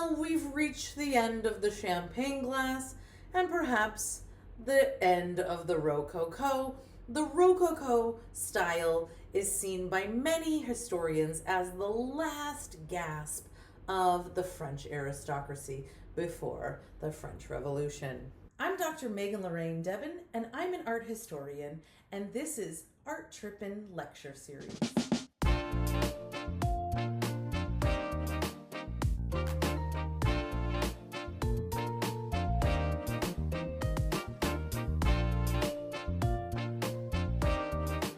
Well, we've reached the end of the champagne glass and perhaps the end of the Rococo. The Rococo style is seen by many historians as the last gasp of the French aristocracy before the French Revolution. I'm Dr. Megan Lorraine Debin, and I'm an art historian, and this is Art Trippin Lecture Series.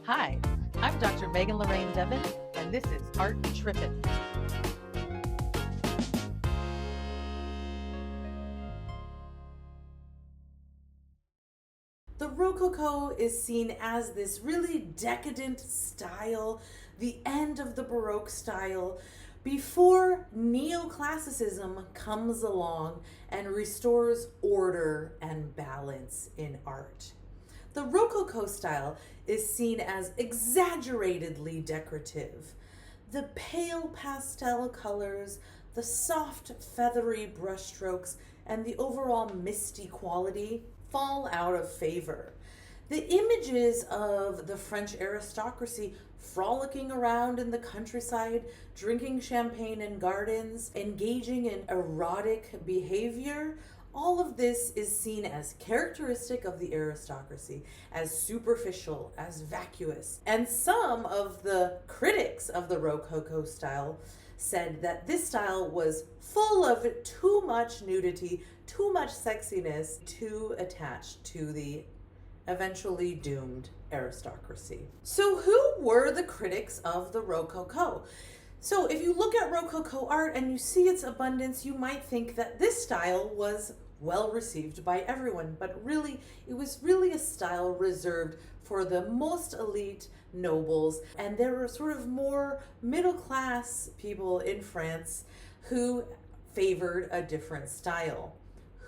Hi, I'm Dr. Megan Lorraine Debin, and this is Art Trippin. The Rococo is seen as this really decadent style, the end of the Baroque style, before neoclassicism comes along and restores order and balance in art. The Rococo style is seen as exaggeratedly decorative. The pale pastel colors, the soft feathery brushstrokes, and the overall misty quality fall out of favor. The images of the French aristocracy frolicking around in the countryside, drinking champagne in gardens, engaging in erotic behavior, all of this is seen as characteristic of the aristocracy, as superficial, as vacuous. And some of the critics of the Rococo style said that this style was full of too much nudity, too much sexiness, too attached to the eventually doomed aristocracy. So who were the critics of the Rococo? So if you look at Rococo art and you see its abundance, you might think that this style was well received by everyone, but really, it was really a style reserved for the most elite nobles, and there were sort of more middle class people in France who favored a different style.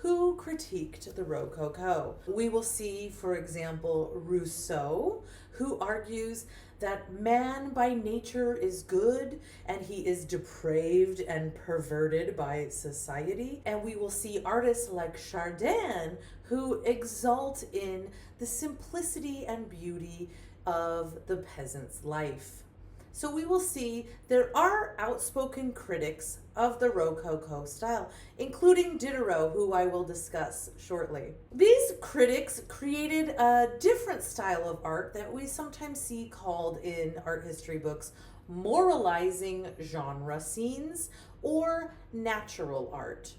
Who critiqued the Rococo? We will see, for example, Rousseau, who argues that man by nature is good and he is depraved and perverted by society. And we will see artists like Chardin, who exalt in the simplicity and beauty of the peasant's life. So we will see there are outspoken critics of the Rococo style, including Diderot, who I will discuss shortly. These critics created a different style of art that we sometimes see called in art history books moralizing genre scenes or natural art.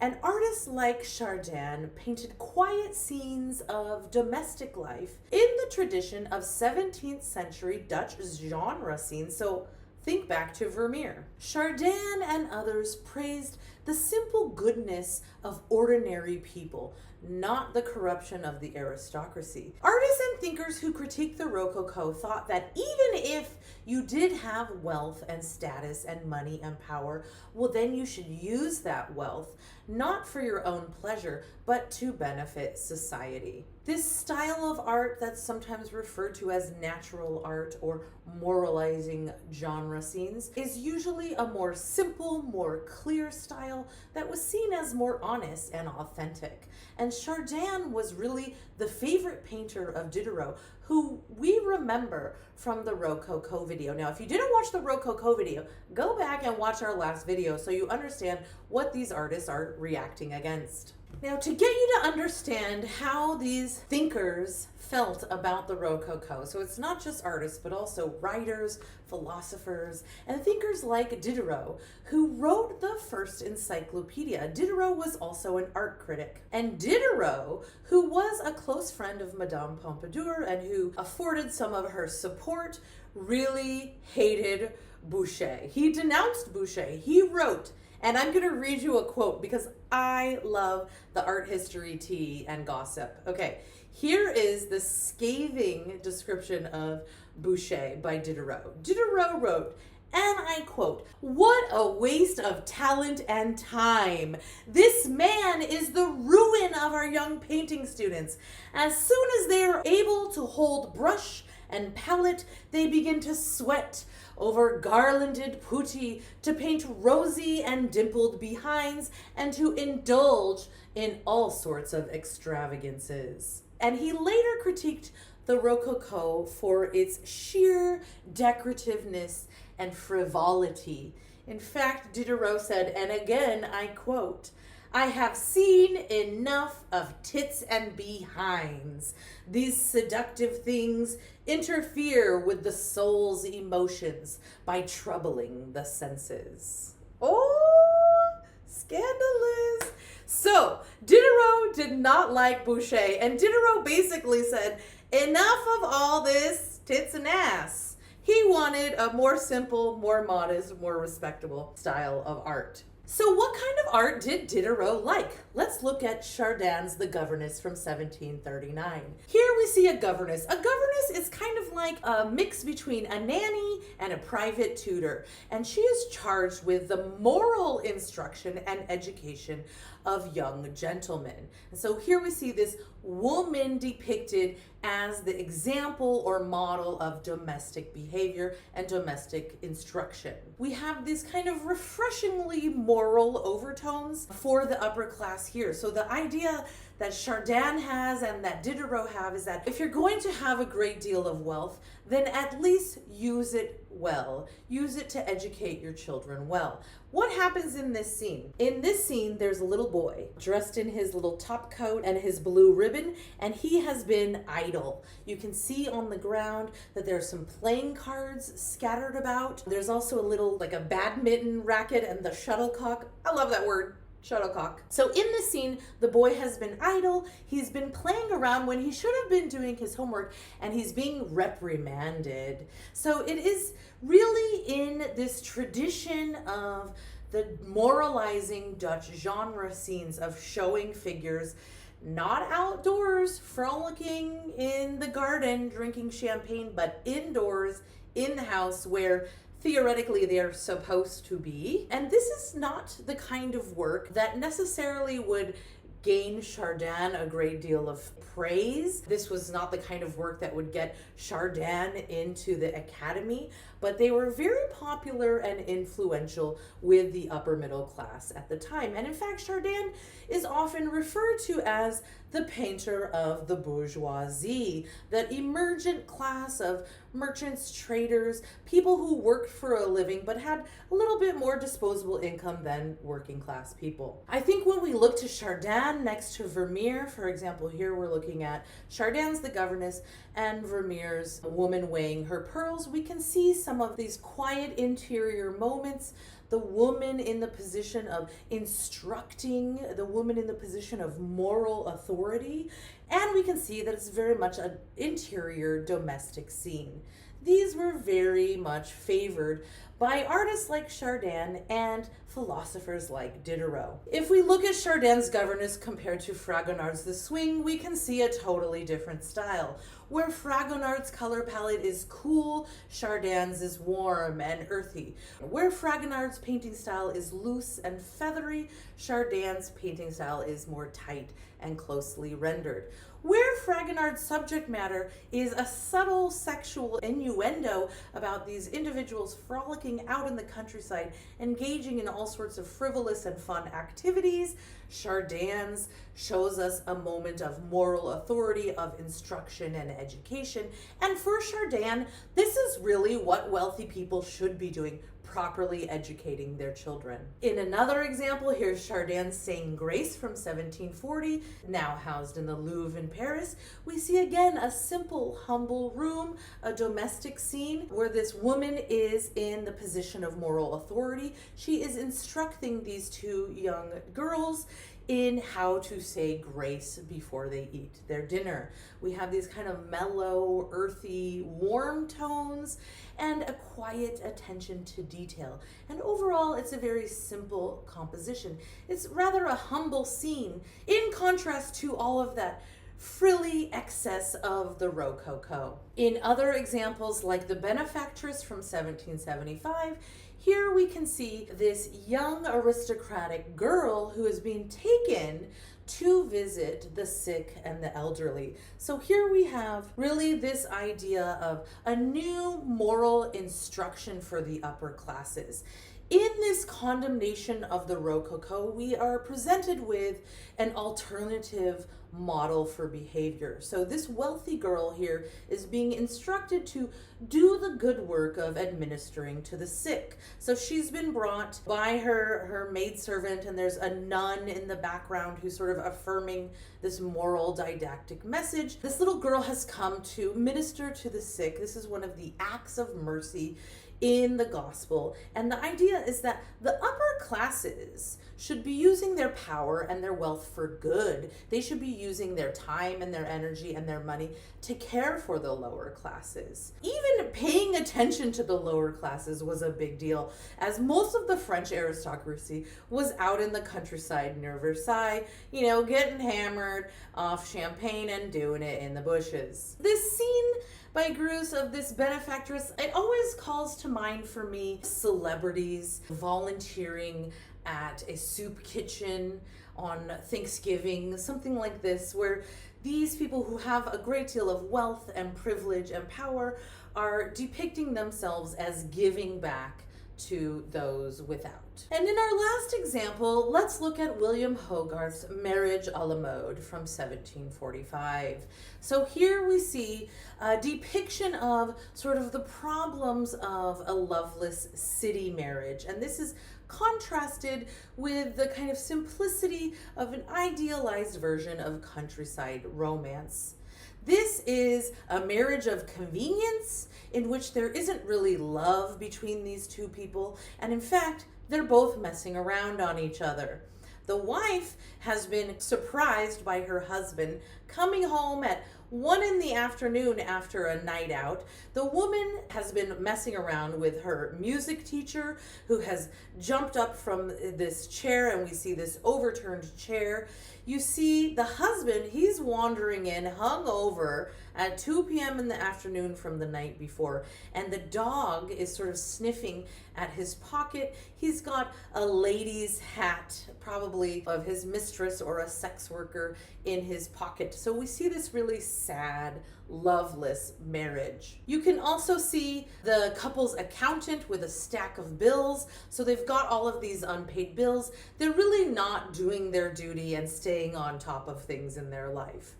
And artists like Chardin painted quiet scenes of domestic life in the tradition of 17th century Dutch genre scenes. So think back to Vermeer. Chardin and others praised the simple goodness of ordinary people, not the corruption of the aristocracy. Artists and thinkers who critiqued the Rococo thought that even if you did have wealth and status and money and power, well, then you should use that wealth not for your own pleasure, but to benefit society. This style of art that's sometimes referred to as natural art or moralizing genre scenes is usually a more simple, more clear style that was seen as more honest and authentic. And Chardin was really the favorite painter of Diderot, who we remember from the Rococo video. Now, if you didn't watch the Rococo video, go back and watch our last video so you understand what these artists are reacting against. Now, to get you to understand how these thinkers felt about the Rococo, so it's not just artists, but also writers, philosophers, and thinkers like Diderot, who wrote the first encyclopedia. Diderot was also an art critic. And Diderot, who was a close friend of Madame Pompadour and who afforded some of her support, really hated Boucher. He denounced Boucher. He wrote, and I'm going to read you a quote because I love the art history tea and gossip. Okay, here is the scathing description of Boucher by Diderot. Diderot wrote, and I quote, "What a waste of talent and time. This man is the ruin of our young painting students. As soon as they are able to hold brush and palette, they begin to sweat over garlanded putti, to paint rosy and dimpled behinds, and to indulge in all sorts of extravagances. And he later critiqued the Rococo for its sheer decorativeness and frivolity. In fact, Diderot said, and again I quote, "I have seen enough of tits and behinds. These seductive things interfere with the soul's emotions by troubling the senses." Oh, scandalous. So, Diderot did not like Boucher, and Diderot basically said, enough of all this tits and ass. He wanted a more simple, more modest, more respectable style of art. So what kind of art did Diderot like? Let's look at Chardin's The Governess from 1739. Here we see a governess. A governess is kind of like a mix between a nanny and a private tutor, and she is charged with the moral instruction and education of young gentlemen. And so here we see this woman depicted as the example or model of domestic behavior and domestic instruction. We have these kind of refreshingly moral overtones for the upper class here. So the idea that Chardin has and that Diderot have is that if you're going to have a great deal of wealth, then at least use it well. Use it to educate your children well. What happens in this scene? In this scene, there's a little boy dressed in his little top coat and his blue ribbon, and he has been idle. You can see on the ground that there's some playing cards scattered about. There's also a little, like a badminton racket and the shuttlecock. I love that word. Shuttlecock. So in this scene, the boy has been idle. He's been playing around when he should have been doing his homework, and he's being reprimanded. So it is really in this tradition of the moralizing Dutch genre scenes of showing figures not outdoors, frolicking in the garden, drinking champagne, but indoors in the house where theoretically they're supposed to be. And this is not the kind of work that necessarily would gain Chardin a great deal of praise. This was not the kind of work that would get Chardin into the academy, but they were very popular and influential with the upper middle class at the time. And in fact, Chardin is often referred to as the painter of the bourgeoisie, that emergent class of merchants, traders, people who worked for a living but had a little bit more disposable income than working class people. I think when we look to Chardin next to Vermeer, for example, here we're looking at Chardin's The Governess and Vermeer's Woman Weighing Her Pearls, we can see some of these quiet interior moments, the woman in the position of instructing, the woman in the position of moral authority, and we can see that it's very much an interior domestic scene. These were very much favored by artists like Chardin and philosophers like Diderot. If we look at Chardin's Governess compared to Fragonard's The Swing, we can see a totally different style. Where Fragonard's color palette is cool, Chardin's is warm and earthy. Where Fragonard's painting style is loose and feathery, Chardin's painting style is more tight and closely rendered. Where Fragonard's subject matter is a subtle sexual innuendo about these individuals frolicking out in the countryside, engaging in all sorts of frivolous and fun activities, Chardin's shows us a moment of moral authority, of instruction and education. And for Chardin, this is really what wealthy people should be doing, properly educating their children. In another example, here's Chardin's Saying Grace from 1740, now housed in the Louvre in Paris. We see again a simple, humble room, a domestic scene where this woman is in the position of moral authority. She is instructing these two young girls in how to say grace before they eat their dinner. We have these kind of mellow, earthy, warm tones and a quiet attention to detail. And overall, it's a very simple composition. It's rather a humble scene in contrast to all of that frilly excess of the Rococo. In other examples, like The Benefactress from 1775, Here we can see this young aristocratic girl who is being taken to visit the sick and the elderly. So here we have really this idea of a new moral instruction for the upper classes. In this condemnation of the Rococo, we are presented with an alternative model for behavior. So this wealthy girl here is being instructed to do the good work of administering to the sick. So she's been brought by her maidservant, and there's a nun in the background who's sort of affirming this moral didactic message. This little girl has come to minister to the sick. This is one of the acts of mercy in the gospel. And the idea is that the upper classes should be using their power and their wealth for good. They should be using their time and their energy and their money to care for the lower classes. Even paying attention to the lower classes was a big deal, as most of the French aristocracy was out in the countryside near Versailles, getting hammered off champagne and doing it in the bushes. This scene by Greuze of this benefactress, it always calls to mind for me celebrities volunteering at a soup kitchen on Thanksgiving, something like this, where these people who have a great deal of wealth and privilege and power are depicting themselves as giving back to those without. And in our last example, let's look at William Hogarth's Marriage a la Mode from 1745. So here we see a depiction of sort of the problems of a loveless city marriage. And this is contrasted with the kind of simplicity of an idealized version of countryside romance. This is a marriage of convenience in which there isn't really love between these two people, and in fact, they're both messing around on each other. The wife has been surprised by her husband coming home at 1 p.m. after a night out. The woman has been messing around with her music teacher, who has jumped up from this chair, and we see this overturned chair. You see the husband, he's wandering in hungover at 2 p.m. in the afternoon from the night before, and the dog is sort of sniffing at his pocket. He's got a lady's hat, probably of his mistress or a sex worker, in his pocket. So we see this really sad, loveless marriage. You can also see the couple's accountant with a stack of bills. So they've got all of these unpaid bills. They're really not doing their duty and staying on top of things in their life.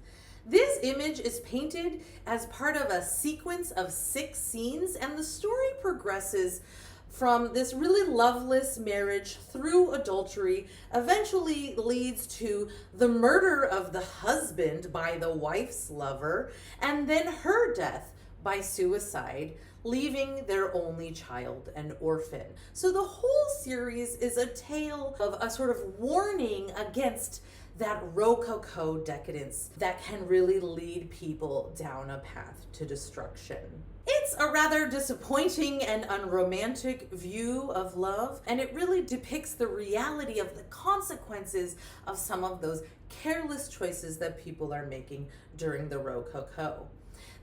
This image is painted as part of a sequence of 6 scenes, and the story progresses from this really loveless marriage through adultery, eventually leads to the murder of the husband by the wife's lover, and then her death by suicide, leaving their only child an orphan. So the whole series is a tale of a sort of warning against that Rococo decadence that can really lead people down a path to destruction. It's a rather disappointing and unromantic view of love, and it really depicts the reality of the consequences of some of those careless choices that people are making during the Rococo.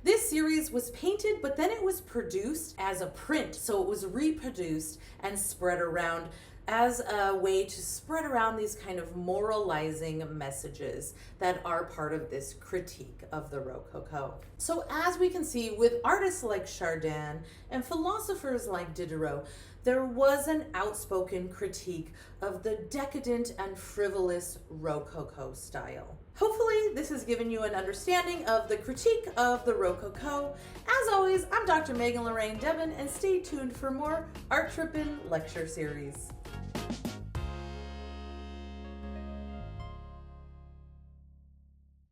This series was painted, but then it was produced as a print, so it was reproduced and spread around as a way to spread around these kind of moralizing messages that are part of this critique of the Rococo. So as we can see, with artists like Chardin and philosophers like Diderot, there was an outspoken critique of the decadent and frivolous Rococo style. Hopefully this has given you an understanding of the critique of the Rococo. As always, I'm Dr. Megan Lorraine Debin, and stay tuned for more Art Trippin lecture series.